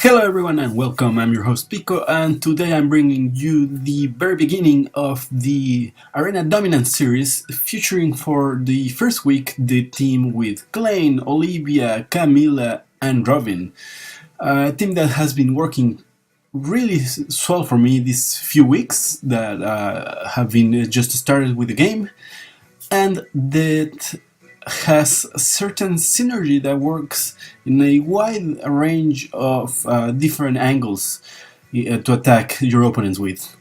Hello everyone and welcome, I'm your host Pico, and today I'm bringing you the very beginning of the Arena Dominance series, featuring for the first week the team with Klein, Olivia, Camila and Robin. A team that has been working really swell for me these few weeks that have been just started with the game, and that has a certain synergy that works in a wide range of different angles to attack your opponents with.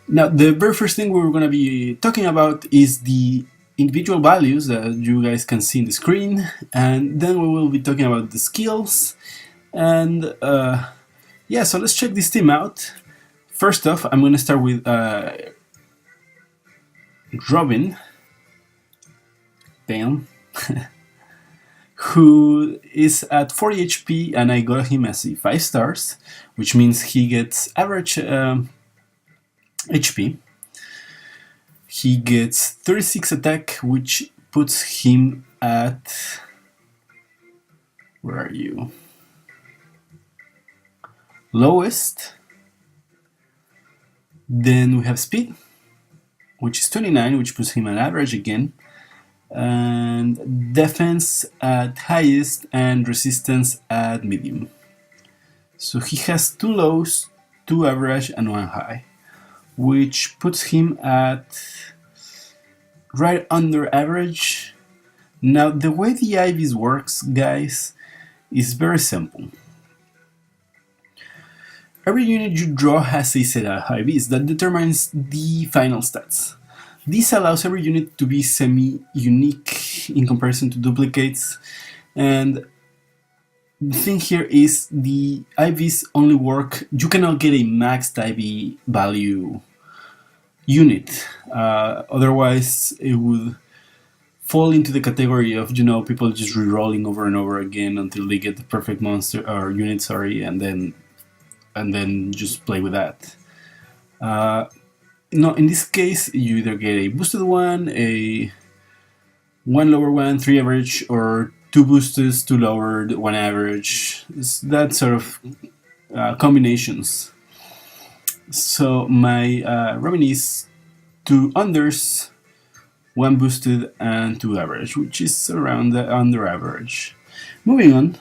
Now, the very first thing we're going to be talking about is the individual values that you guys can see in the screen, and then we will be talking about the skills. And yeah, so let's check this team out. First off, I'm going to start with Robin. Damn. Who is at 40 HP, and I got him as a 5 stars, which means he gets average HP. He gets 36 attack, which puts him at... where are you? Lowest. Then we have speed, which is 29, which puts him at average again. And defense at highest and resistance at medium. So he has 2 lows, 2 average and 1 high, which puts him at right under average. Now the way the IVs works, guys, is very simple. Every unit you draw has a set of IVs that determines the final stats. This allows every unit to be semi-unique in comparison to duplicates, and the thing here is the IVs only work, you cannot get a maxed IV value unit, otherwise it would fall into the category of, you know, people just re-rolling over and over again until they get the perfect monster or unit, sorry, and then just play with that. No, in this case, you either get a boosted one, a 1 lower one, 3 average, or 2 boosted, 2 lowered, 1 average. It's that sort of combinations. So my Robin is 2 unders, 1 boosted, and 2 average, which is around the under average. Moving on,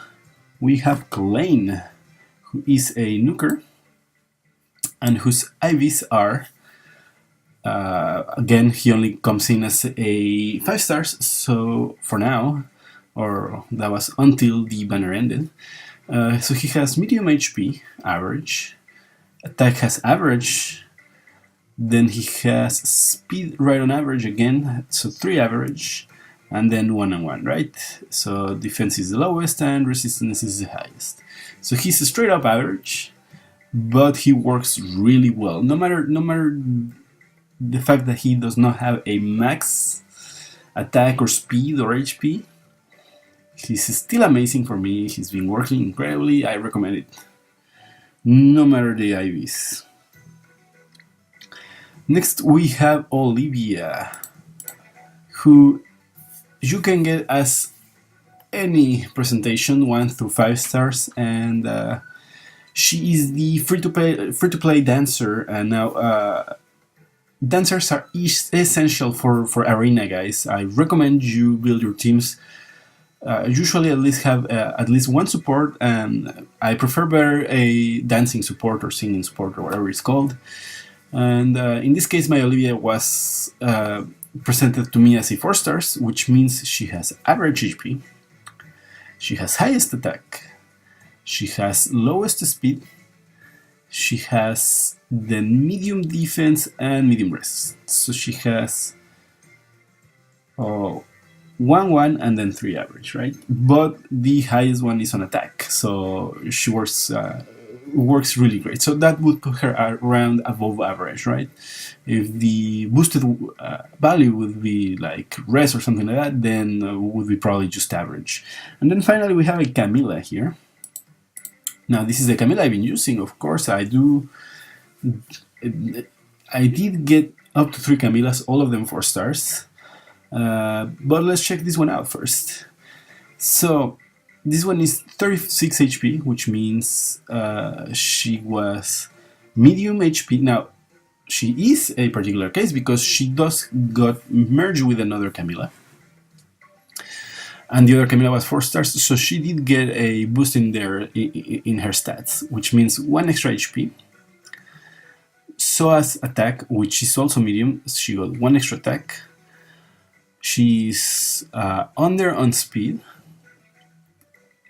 we have Klein, who is a nuker, and whose IVs are... again, he only comes in as a 5 stars, so for now, or that was until the banner ended. So he has medium HP, average, attack has average, then he has speed right on average again, so 3 average, and then 1 and 1, right? So defense is the lowest and resistance is the highest. So he's a straight up average, but he works really well, no matter the fact that he does not have a max attack or speed or HP. He's still amazing for me. He's been working incredibly. I recommend it, no matter the IVs. Next we have Olivia, who you can get as any presentation, 1 through 5 stars, and she is the free-to-play dancer. And now dancers are essential for Arena, guys. I recommend you build your teams. Usually at least have at least 1 support, and I prefer better a dancing support or singing support or whatever it's called. And in this case, my Olivia was presented to me as a 4 stars, which means she has average HP, she has highest attack, she has lowest speed, she has the medium defense and medium resist. So she has 1, 1, and then 3 average, right? But the highest one is on attack, so she works really great. So that would put her around above average, right? If the boosted value would be like res or something like that, then would be probably just average. And then finally we have a Camila here. Now this is the Camila I've been using, of course. I did get up to 3 Camilas, all of them 4 stars. But let's check this one out first. So This one is 36 HP, which means she was medium HP. Now, she is a particular case because she does got merged with another Camila. And the other Camila was 4 stars, so she did get a boost in there in her stats, which means 1 extra HP. So as attack, which is also medium, she got 1 extra attack. She's under on speed,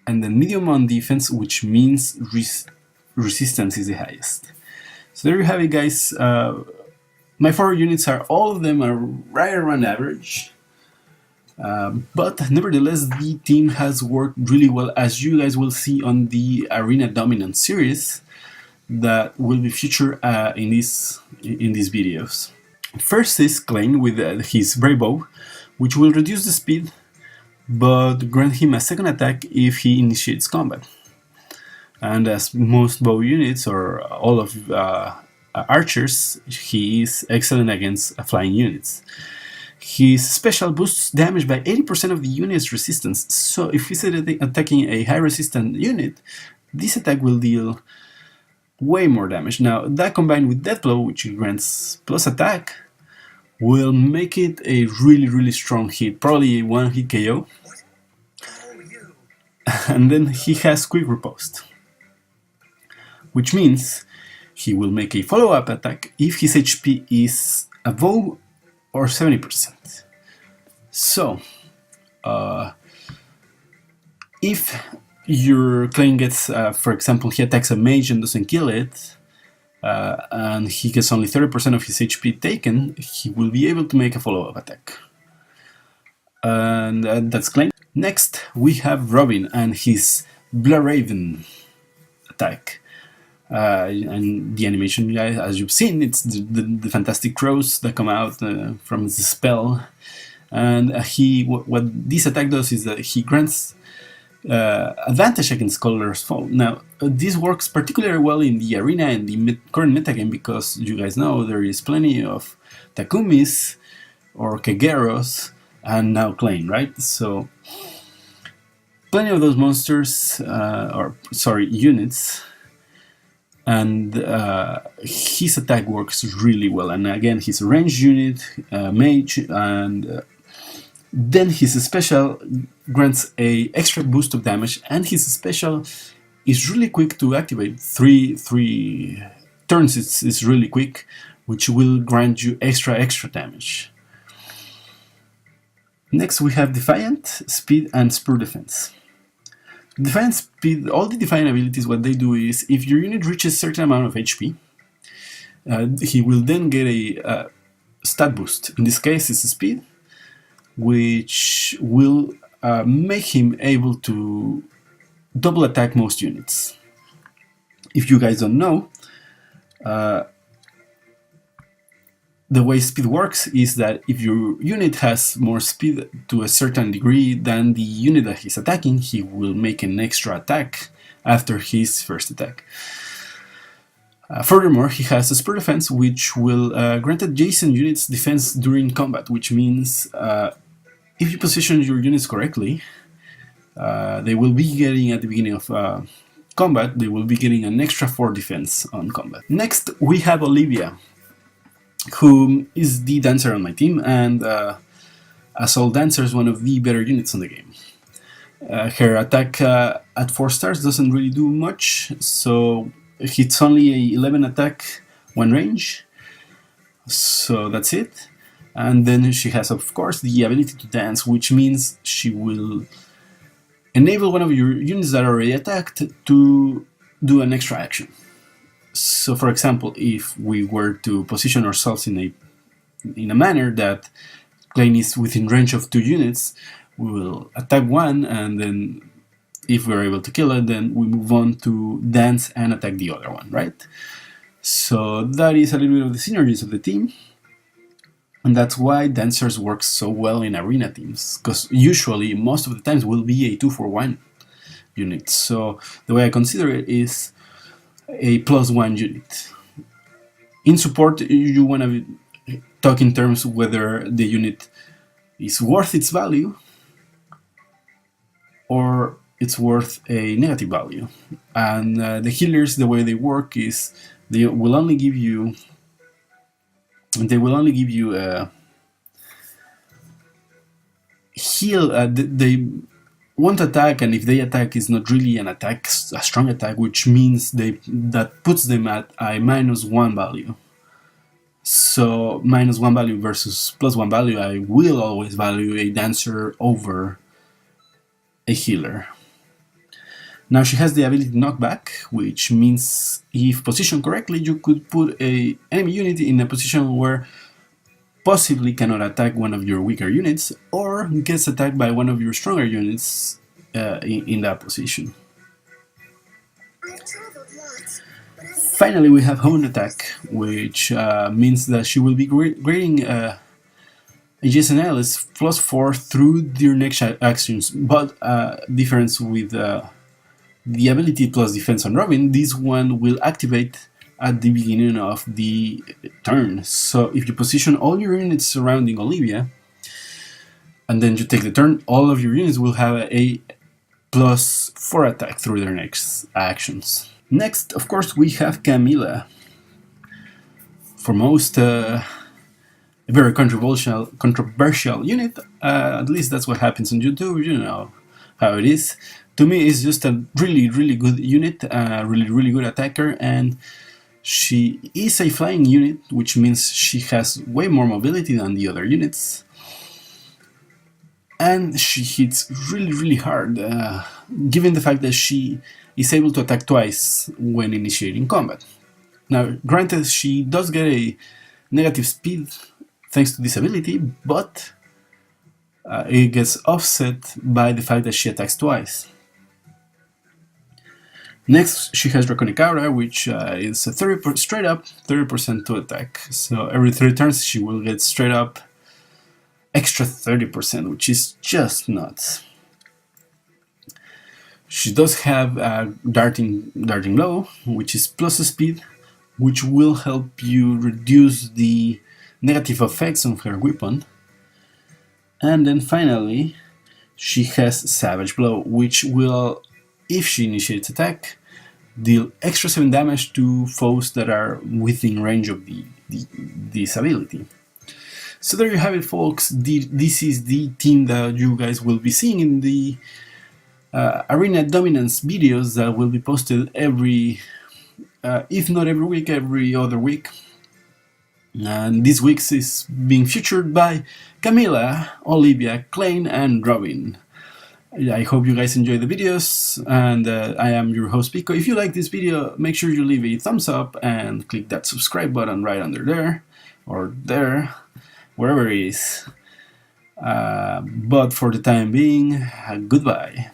and then medium on defense, which means resistance is the highest. So there you have it, guys. My 4 units all of them are right around average. But nevertheless, the team has worked really well, as you guys will see on the Arena Dominance series that will be featured in these videos. First is Klein with his Brave Bow, which will reduce the speed, but grant him a second attack if he initiates combat. And as most bow units, or all of archers, he is excellent against flying units. His special boosts damage by 80% of the unit's resistance, so if he's attacking a high resistant unit, this attack will deal way more damage. Now, that combined with Death Blow, which grants plus attack, will make it a really strong hit, probably a 1-hit KO. And then he has Quick Riposte, which means he will make a follow-up attack if his HP is above or 70%. So, if your Klein gets, for example, he attacks a mage and doesn't kill it, and he gets only 30% of his HP taken, he will be able to make a follow-up attack. And that's Klein. Next, we have Robin and his Blaraven attack. And the animation, as you've seen, it's the fantastic crows that come out from the spell. And what this attack does is that he grants advantage against colorless foe. Now, this works particularly well in the arena and the current metagame because you guys know there is plenty of Takumis or Kegeros and now Klein, right? So, plenty of those monsters, units. And his attack works really well, and again he's a ranged unit, mage, and then his special grants a extra boost of damage, and his special is really quick to activate. Three turns it's really quick, which will grant you extra damage. Next we have Defiant, Speed, and Spur Defense. Defiant Speed, all the Defiant abilities, what they do is, if your unit reaches a certain amount of HP, he will then get a stat boost. In this case, it's Speed, which will make him able to double attack most units. If you guys don't know, the way speed works is that if your unit has more speed to a certain degree than the unit that he's attacking, he will make an extra attack after his first attack. Furthermore, he has a Spur Defense, which will grant adjacent units defense during combat, which means if you position your units correctly, they will be getting at the beginning of combat, they will be getting an extra 4 defense on combat. Next, we have Olivia, who is the dancer on my team, and as all dancers, one of the better units on the game. Her attack at 4 stars doesn't really do much, so it's only a 11 attack, 1 range, so that's it. And then she has, of course, the ability to dance, which means she will enable one of your units that are already attacked to do an extra action. So, for example, if we were to position ourselves in a manner that Klein is within range of 2 units, we will attack one, and then if we're able to kill it, then we move on to dance and attack the other one, right? So that is a little bit of the synergies of the team, and that's why dancers work so well in arena teams, because usually, most of the times, will be a 2-for-1 unit. So the way I consider it is a +1 unit. In support, you want to talk in terms of whether the unit is worth its value, or it's worth a negative value. And the healers, the way they work is they will only give you heal. They won't attack, and if they attack, it's not really an attack, a strong attack, which means that puts them at a -1 value. So -1 value versus +1 value, I will always value a dancer over a healer. Now she has the ability knockback, which means if positioned correctly, you could put a enemy unit in a position where possibly cannot attack one of your weaker units, or gets attacked by one of your stronger units in that position. Finally, we have Hone Attack, which means that she will be grading a GSNL is +4 through your next actions, but difference with the ability plus defense on Robin, this one will activate at the beginning of the turn. So if you position all your units surrounding Olivia, and then you take the turn, all of your units will have a +4 attack through their next actions. Next, of course, we have Camila. For most, a very controversial unit. At least that's what happens on YouTube. You know how it is. To me, it's just a really good unit, really good attacker, and she is a flying unit, which means she has way more mobility than the other units, and she hits really hard, given the fact that she is able to attack twice when initiating combat. Now, granted, she does get a negative speed thanks to this ability, but it gets offset by the fact that she attacks twice. Next, she has Draconic Aura, which is a straight up 30% to attack. So every 3 turns she will get straight up extra 30%, which is just nuts. She does have darting blow, which is plus speed, which will help you reduce the negative effects of her weapon. And then finally, she has Savage Blow, which will, if she initiates attack, deal extra 7 damage to foes that are within range of this ability. So there you have it, folks. This is the team that you guys will be seeing in the Arena Dominance videos that will be posted every, if not every week, every other week. And this week's is being featured by Camila, Olivia, Klein, and Robin. I hope you guys enjoy the videos, and I am your host Pico. If you like this video, make sure you leave a thumbs up and click that subscribe button right under there, or there, wherever it is. But for the time being, goodbye.